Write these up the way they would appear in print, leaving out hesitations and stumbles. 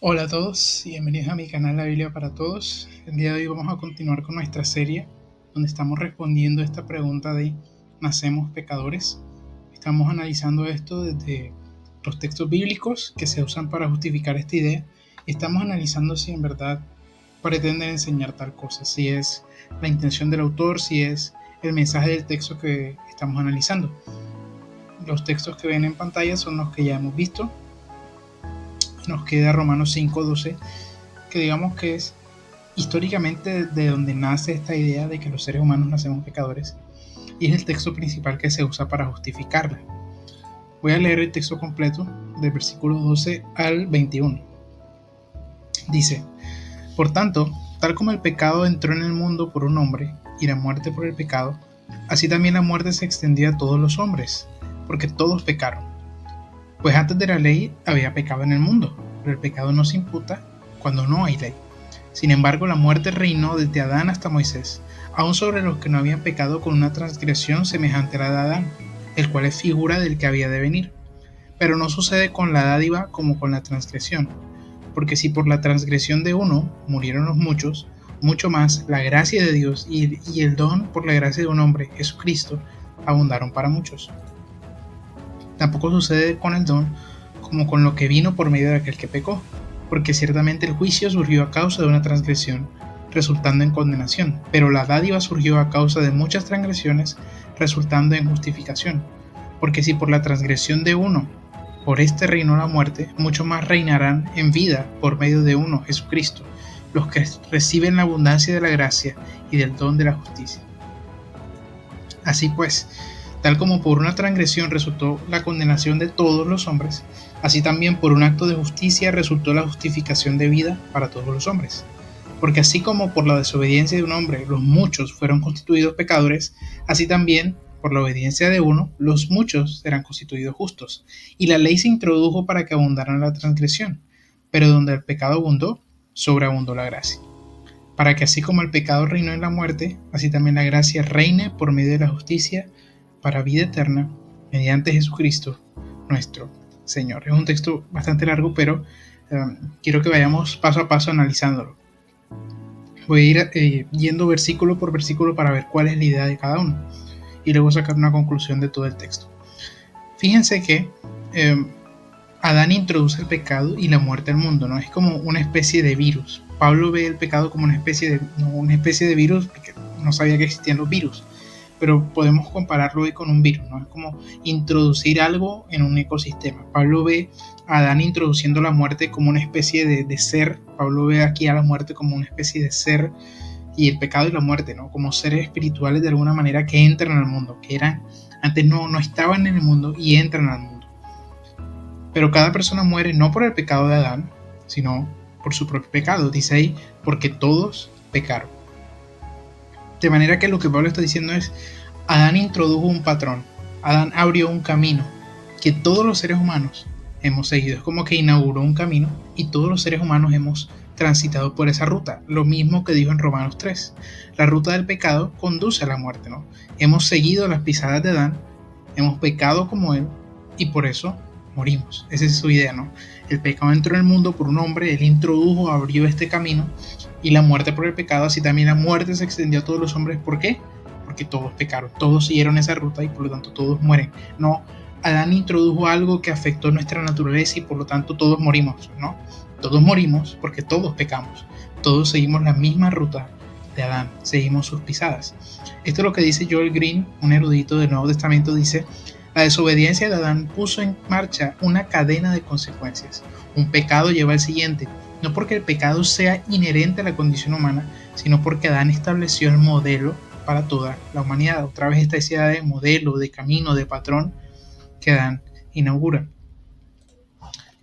Hola a todos y bienvenidos a mi canal La Biblia para Todos. El día de hoy vamos a continuar con nuestra serie donde estamos respondiendo a esta pregunta de ¿nacemos pecadores? Estamos analizando esto desde los textos bíblicos que se usan para justificar esta idea y estamos analizando si en verdad pretenden enseñar tal cosa, si es la intención del autor, si es el mensaje del texto que estamos analizando. Los textos que ven en pantalla son los que ya hemos visto. Nos queda Romanos 5:12, que digamos que es históricamente de donde nace esta idea de que los seres humanos nacemos pecadores, y es el texto principal que se usa para justificarla. Voy a leer el texto completo del versículo 12 al 21. Dice: Por tanto, tal como el pecado entró en el mundo por un hombre y la muerte por el pecado, así también la muerte se extendió a todos los hombres, porque todos pecaron. Pues antes de la ley había pecado en el mundo, pero el pecado no se imputa cuando no hay ley. Sin embargo, la muerte reinó desde Adán hasta Moisés, aun sobre los que no habían pecado con una transgresión semejante a la de Adán, el cual es figura del que había de venir. Pero no sucede con la dádiva como con la transgresión, porque si por la transgresión de uno murieron los muchos, mucho más la gracia de Dios y el don por la gracia de un hombre, Jesucristo, abundaron para muchos. Tampoco sucede con el don como con lo que vino por medio de aquel que pecó, porque ciertamente el juicio surgió a causa de una transgresión, resultando en condenación, pero la dádiva surgió a causa de muchas transgresiones, resultando en justificación. Porque si por la transgresión de uno, por este reinó la muerte, mucho más reinarán en vida por medio de uno, Jesucristo, los que reciben la abundancia de la gracia y del don de la justicia. Así pues, tal como por una transgresión resultó la condenación de todos los hombres, así también por un acto de justicia resultó la justificación de vida para todos los hombres. Porque así como por la desobediencia de un hombre los muchos fueron constituidos pecadores, así también por la obediencia de uno los muchos serán constituidos justos. Y la ley se introdujo para que abundara la transgresión, pero donde el pecado abundó, sobreabundó la gracia. Para que así como el pecado reinó en la muerte, así también la gracia reine por medio de la justicia para vida eterna mediante Jesucristo nuestro Señor. Es un texto bastante largo, pero quiero que vayamos paso a paso analizándolo. Voy a ir yendo versículo por versículo para ver cuál es la idea de cada uno y luego sacar una conclusión de todo el texto. Fíjense que Adán introduce el pecado y la muerte al mundo, ¿no? Es como una especie de virus. Pablo ve el pecado como una especie de virus, porque no sabía que existían los virus, pero podemos compararlo hoy con un virus, ¿no? Es como introducir algo en un ecosistema. Pablo ve a Adán introduciendo la muerte como una especie de ser. Pablo ve aquí a la muerte como una especie de ser, y el pecado y la muerte, ¿no? Como seres espirituales de alguna manera que entran al mundo, que antes no estaban en el mundo y entran al mundo. Pero cada persona muere no por el pecado de Adán, sino por su propio pecado. Dice ahí, porque todos pecaron. De manera que lo que Pablo está diciendo es, Adán introdujo un patrón, Adán abrió un camino que todos los seres humanos hemos seguido. Es como que inauguró un camino y todos los seres humanos hemos transitado por esa ruta. Lo mismo que dijo en Romanos 3. La ruta del pecado conduce a la muerte, ¿no? Hemos seguido las pisadas de Adán, hemos pecado como él y por eso morimos. Esa es su idea, ¿no? El pecado entró en el mundo por un hombre, él introdujo, abrió este camino, y la muerte por el pecado, así también la muerte se extendió a todos los hombres. ¿Por qué? Porque todos pecaron, todos siguieron esa ruta y por lo tanto todos mueren. No, Adán introdujo algo que afectó nuestra naturaleza y por lo tanto todos morimos, ¿no? Todos morimos porque todos pecamos, todos seguimos la misma ruta de Adán, seguimos sus pisadas. Esto es lo que dice Joel Green, un erudito del Nuevo Testamento. Dice: la desobediencia de Adán puso en marcha una cadena de consecuencias. Un pecado lleva al siguiente, no porque el pecado sea inherente a la condición humana, sino porque Adán estableció el modelo para toda la humanidad. Otra vez esta idea de modelo, de camino, de patrón que Adán inaugura.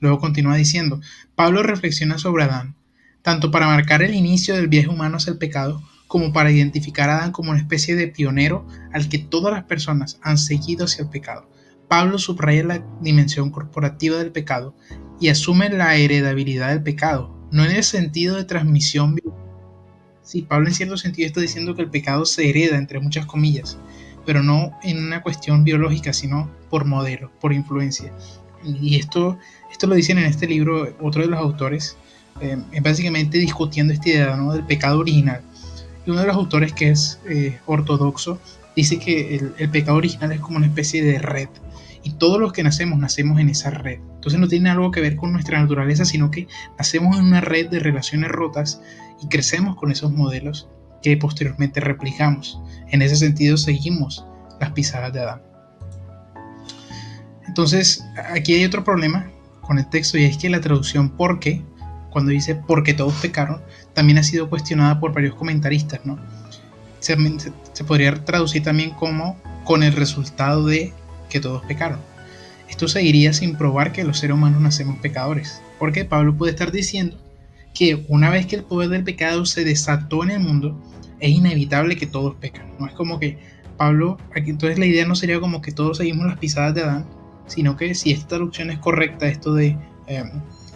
Luego continúa diciendo, Pablo reflexiona sobre Adán, tanto para marcar el inicio del viaje humano hacia el pecado, como para identificar a Adán como una especie de pionero al que todas las personas han seguido hacia el pecado. Pablo subraya la dimensión corporativa del pecado y asume la heredabilidad del pecado, no en el sentido de transmisión biológica. Sí, Pablo en cierto sentido está diciendo que el pecado se hereda, entre muchas comillas, pero no en una cuestión biológica, sino por modelo, por influencia. Y esto lo dicen en este libro otro de los autores, es básicamente discutiendo esta idea, ¿no?, del pecado original. Y uno de los autores, que es ortodoxo, dice que el pecado original es como una especie de red. Y todos los que nacemos en esa red. Entonces no tiene algo que ver con nuestra naturaleza, sino que nacemos en una red de relaciones rotas y crecemos con esos modelos que posteriormente replicamos. En ese sentido seguimos las pisadas de Adán. Entonces aquí hay otro problema con el texto, y es que la traducción porque, cuando dice porque todos pecaron, también ha sido cuestionada por varios comentaristas, ¿no? Se podría traducir también como con el resultado de que todos pecaron. Esto seguiría sin probar que los seres humanos nacemos pecadores, porque Pablo puede estar diciendo que una vez que el poder del pecado se desató en el mundo, es inevitable que todos pecan. No es como que Pablo, aquí entonces la idea no sería como que todos seguimos las pisadas de Adán, sino que si esta traducción es correcta, esto de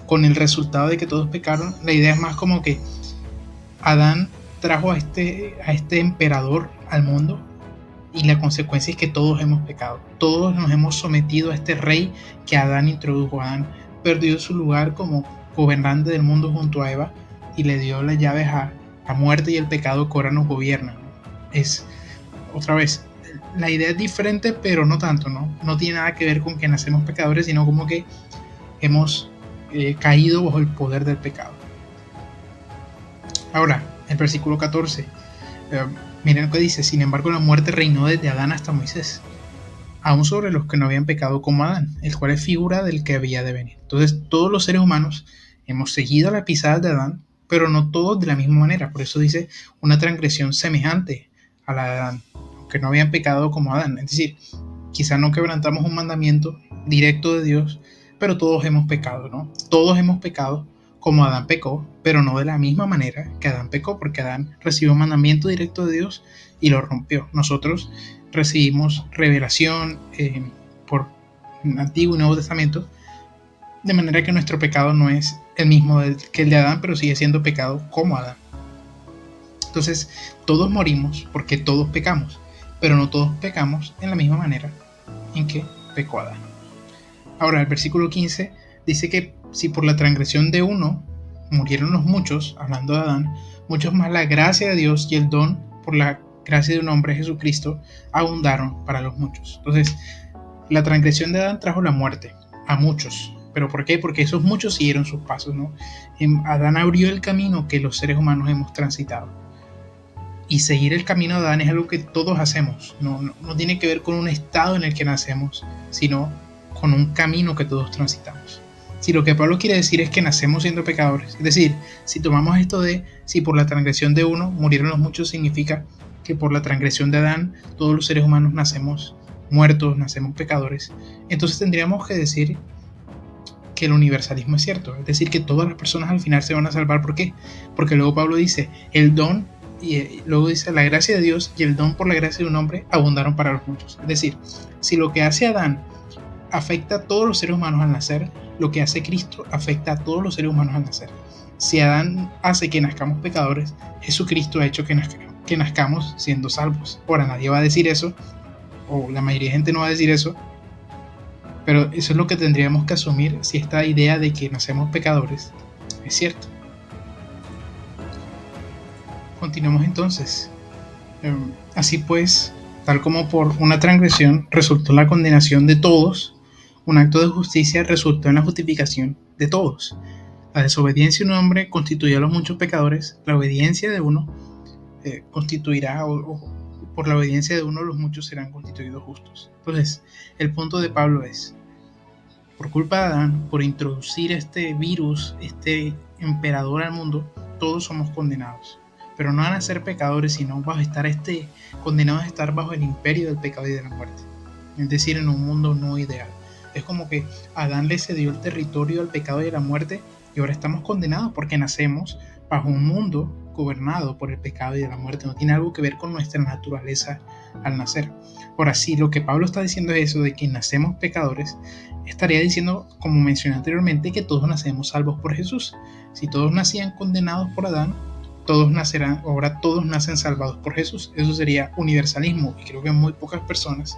con el resultado de que todos pecaron, la idea es más como que Adán trajo a este emperador al mundo, y la consecuencia es que todos hemos pecado. Todos nos hemos sometido a este rey que Adán introdujo. Adán perdió su lugar como gobernante del mundo junto a Eva y le dio las llaves a la muerte y el pecado que ahora nos gobiernan. Es, otra vez, la idea es diferente, pero no tanto, ¿no? No tiene nada que ver con que nacemos pecadores, sino como que hemos caído bajo el poder del pecado. Ahora, el versículo 14. Miren lo que dice: sin embargo la muerte reinó desde Adán hasta Moisés, aún sobre los que no habían pecado como Adán, el cual es figura del que había de venir. Entonces todos los seres humanos hemos seguido la pisada de Adán, pero no todos de la misma manera. Por eso dice una transgresión semejante a la de Adán, aunque no habían pecado como Adán. Es decir, quizá no quebrantamos un mandamiento directo de Dios, pero todos hemos pecado, ¿no? Todos hemos pecado como Adán pecó, pero no de la misma manera que Adán pecó, porque Adán recibió un mandamiento directo de Dios y lo rompió. Nosotros recibimos revelación por Antiguo y Nuevo Testamento, de manera que nuestro pecado no es el mismo que el de Adán, pero sigue siendo pecado como Adán. Entonces, todos morimos porque todos pecamos, pero no todos pecamos en la misma manera en que pecó Adán. Ahora, el versículo 15 dice que si por la transgresión de uno murieron los muchos, hablando de Adán, muchos más la gracia de Dios y el don por la gracia de un hombre, Jesucristo, abundaron para los muchos. Entonces, la transgresión de Adán trajo la muerte a muchos. ¿Pero por qué? Porque esos muchos siguieron sus pasos, ¿no? Adán abrió el camino que los seres humanos hemos transitado. Y seguir el camino de Adán es algo que todos hacemos. No tiene que ver con un estado en el que nacemos, sino con un camino que todos transitamos. Si lo que Pablo quiere decir es que nacemos siendo pecadores, es decir, si tomamos esto de si por la transgresión de uno murieron los muchos, significa que por la transgresión de Adán todos los seres humanos nacemos muertos, nacemos pecadores, entonces tendríamos que decir que el universalismo es cierto, es decir, que todas las personas al final se van a salvar. ¿Por qué? Porque luego Pablo dice, el don, y luego dice, la gracia de Dios y el don por la gracia de un hombre abundaron para los muchos. Es decir, si lo que hace Adán afecta a todos los seres humanos al nacer, lo que hace Cristo afecta a todos los seres humanos al nacer. Si Adán hace que nazcamos pecadores, Jesucristo ha hecho que nazcamos siendo salvos. Ahora, nadie va a decir eso, o la mayoría de gente no va a decir eso, pero eso es lo que tendríamos que asumir si esta idea de que nacemos pecadores es cierto. Continuemos entonces. Así pues, tal como por una transgresión resultó la condenación de todos, un acto de justicia resultó en la justificación de todos. La desobediencia de un hombre constituyó a los muchos pecadores, la obediencia de uno constituirá, o por la obediencia de uno los muchos serán constituidos justos. Entonces, el punto de Pablo es, por culpa de Adán, por introducir este virus, este emperador al mundo, todos somos condenados. Pero no van a ser pecadores, sino bajo estar condenados a estar bajo el imperio del pecado y de la muerte. Es decir, en un mundo no ideal. Es como que Adán le cedió el territorio al pecado y a la muerte, y ahora estamos condenados porque nacemos bajo un mundo gobernado por el pecado y de la muerte. No tiene algo que ver con nuestra naturaleza al nacer. Ahora, si lo que Pablo está diciendo es eso de que nacemos pecadores, estaría diciendo, como mencioné anteriormente, que todos nacemos salvos por Jesús. Si todos nacían condenados por Adán, todos nacerán, ahora todos nacen salvados por Jesús. Eso sería universalismo, y creo que muy pocas personas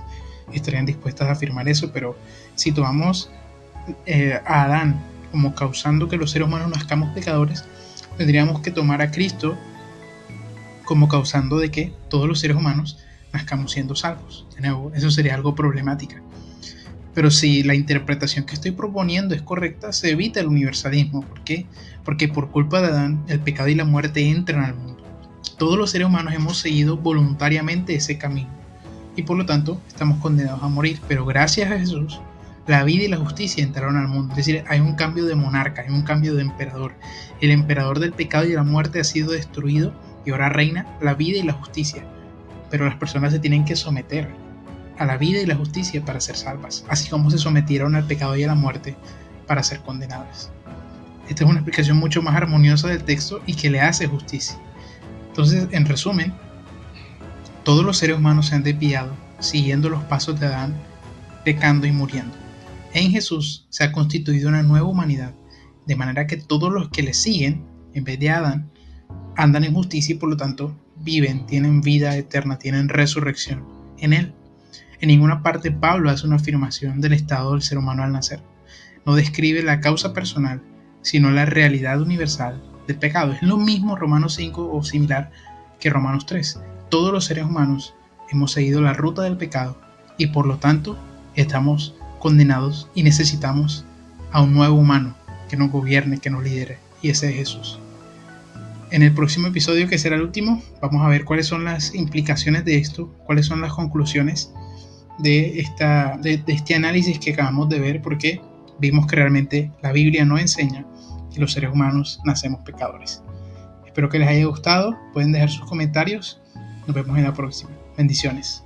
estarían dispuestas a afirmar eso. Pero si tomamos a Adán como causando que los seres humanos nazcamos pecadores, tendríamos que tomar a Cristo como causando de que todos los seres humanos nazcamos siendo salvos. De nuevo, eso sería algo problemático. Pero si la interpretación que estoy proponiendo es correcta, se evita el universalismo. ¿Por qué? Porque por culpa de Adán, el pecado y la muerte entran al mundo. Todos los seres humanos hemos seguido voluntariamente ese camino y por lo tanto estamos condenados a morir. Pero gracias a Jesús, la vida y la justicia entraron al mundo. Es decir, hay un cambio de monarca, hay un cambio de emperador. El emperador del pecado y de la muerte ha sido destruido y ahora reina la vida y la justicia. Pero las personas se tienen que someter a la vida y la justicia para ser salvas, así como se sometieron al pecado y a la muerte para ser condenadas. Esta es una explicación mucho más armoniosa del texto y que le hace justicia. Entonces, en resumen, todos los seres humanos se han desviado, siguiendo los pasos de Adán, pecando y muriendo. En Jesús se ha constituido una nueva humanidad, de manera que todos los que le siguen, en vez de Adán, andan en justicia y por lo tanto viven, tienen vida eterna, tienen resurrección en Él. En ninguna parte Pablo hace una afirmación del estado del ser humano al nacer. No describe la causa personal, sino la realidad universal del pecado. Es lo mismo Romanos 5 o similar que Romanos 3. Todos los seres humanos hemos seguido la ruta del pecado y por lo tanto estamos condenados y necesitamos a un nuevo humano que nos gobierne, que nos lidere, y ese es Jesús. En el próximo episodio, que será el último, vamos a ver cuáles son las implicaciones de esto, cuáles son las conclusiones de este análisis que acabamos de ver, porque vimos que realmente la Biblia no enseña que los seres humanos nacemos pecadores. Espero que les haya gustado, pueden dejar sus comentarios, nos vemos en la próxima. Bendiciones.